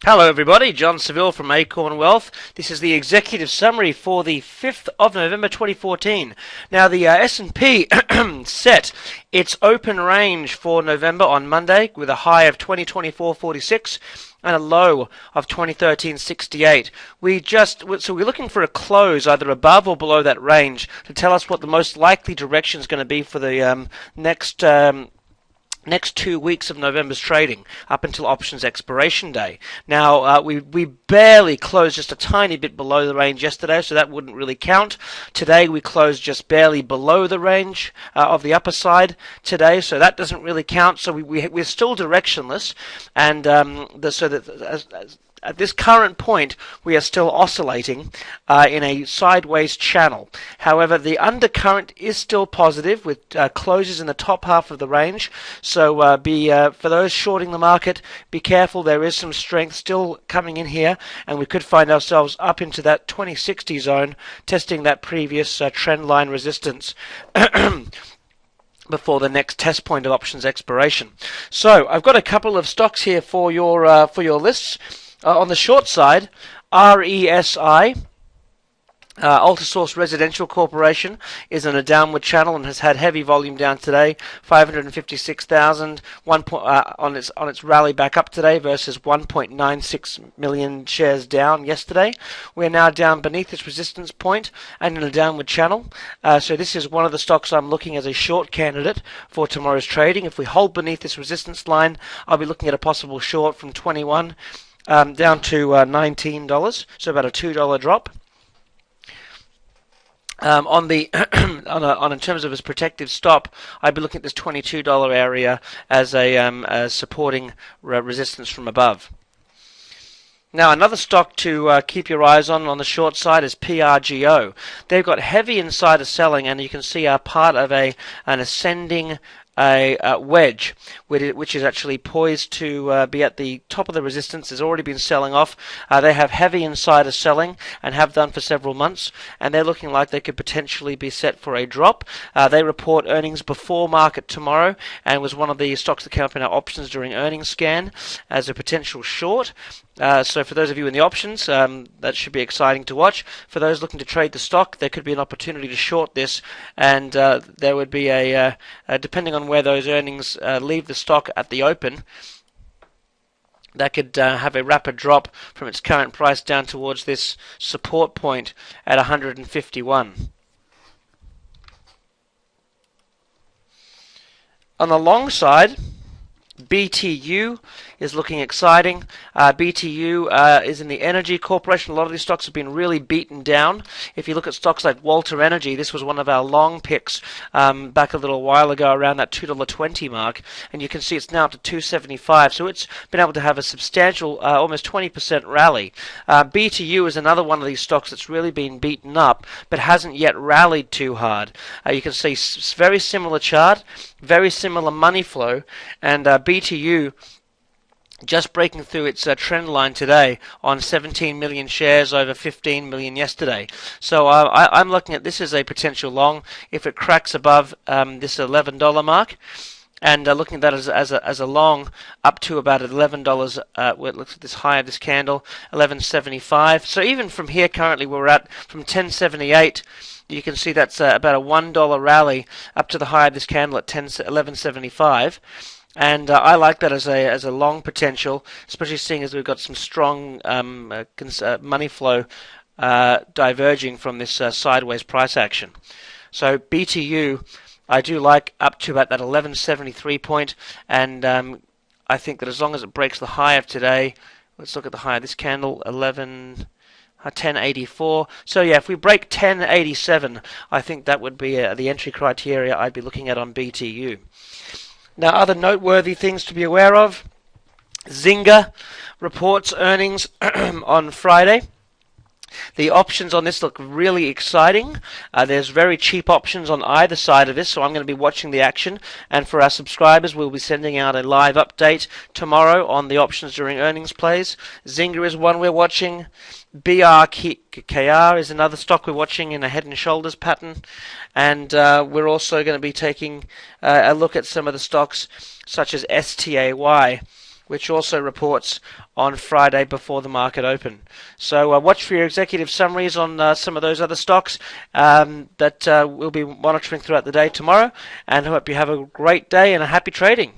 Hello everybody, John Seville from Acorn Wealth. This is the executive summary for the 5th of November 2014. Now the S&P set its open range for November on Monday with a high of 2024.46 and a low of 2013.68. So we're looking for a close either above or below that range to tell us what the most likely direction is going to be for the next 2 weeks of November's trading up until options expiration day. Now, we barely closed just a tiny bit below the range yesterday, so that wouldn't really count. Today we closed just barely below the range of the upper side today, so that doesn't really count. So we're still directionless, and at this current point, we are still oscillating in a sideways channel. However, the undercurrent is still positive with closes in the top half of the range. So for those shorting the market, be careful. There is some strength still coming in here, and we could find ourselves up into that 2060 zone, testing that previous trend line resistance before the next test point of options expiration. So I've got a couple of stocks here for your lists. On the short side, RESI, Altisource Residential Corporation, is in a downward channel and has had heavy volume down today. 556,000 on its rally back up today versus 1.96 million shares down yesterday. We're now down beneath this resistance point and in a downward channel. So this is one of the stocks I'm looking as a short candidate for tomorrow's trading. If we hold beneath this resistance line, I'll be looking at a possible short from 21 down to $19, so about a $2 drop. In terms of its protective stop, I'd be looking at this $22 area as a supporting resistance from above. Now, another stock to keep your eyes on the short side is PRGO. They've got heavy insider selling, and you can see are part of an ascending wedge, which is actually poised to be at the top of the resistance. Has already been selling off. They have heavy insider selling and have done for several months, and they're looking like they could potentially be set for a drop. They report earnings before market tomorrow, and was one of the stocks that came up in our options during earnings scan as a potential short. So for those of you in the options, that should be exciting to watch. For those looking to trade the stock, there could be an opportunity to short this, and there would be depending on where those earnings leave the stock at the open, that could have a rapid drop from its current price down towards this support point at 151. On the long side, BTU is looking exciting. BTU is in the energy corporation. A lot of these stocks have been really beaten down. If you look at stocks like Walter Energy, this was one of our long picks back a little while ago around that $2.20 mark, and you can see it's now up to $2.75. So it's been able to have a substantial, almost 20% rally. BTU is another one of these stocks that's really been beaten up, but hasn't yet rallied too hard. You can see very similar chart, very similar money flow, and BTU just breaking through its trend line today on 17 million shares over 15 million yesterday. So I'm looking at this as a potential long if it cracks above this $11 mark, and looking at that as a long up to about $11. Where it looks at this high of this candle, 11.75. So even from here, currently we're at from 10.78. You can see that's about a $1 rally up to the high of this candle at 11.75. And I like that as a long potential, especially seeing as we've got some strong money flow diverging from this sideways price action. So BTU, I do like up to about that 11.73 point, and I think that as long as it breaks the high of today, let's look at the high of this candle, 1084. So yeah, if we break 1087, I think that would be the entry criteria I'd be looking at on BTU. Now, other noteworthy things to be aware of: Zynga reports earnings on Friday. The options on this look really exciting. There's very cheap options on either side of this, so I'm going to be watching the action. And for our subscribers, we'll be sending out a live update tomorrow on the options during earnings plays. Zynga is one we're watching. BRKR is another stock we're watching in a head and shoulders pattern. And we're also going to be taking a look at some of the stocks such as STAY, which also reports on Friday before the market open. So watch for your executive summaries on some of those other stocks that we'll be monitoring throughout the day tomorrow, and I hope you have a great day and a happy trading.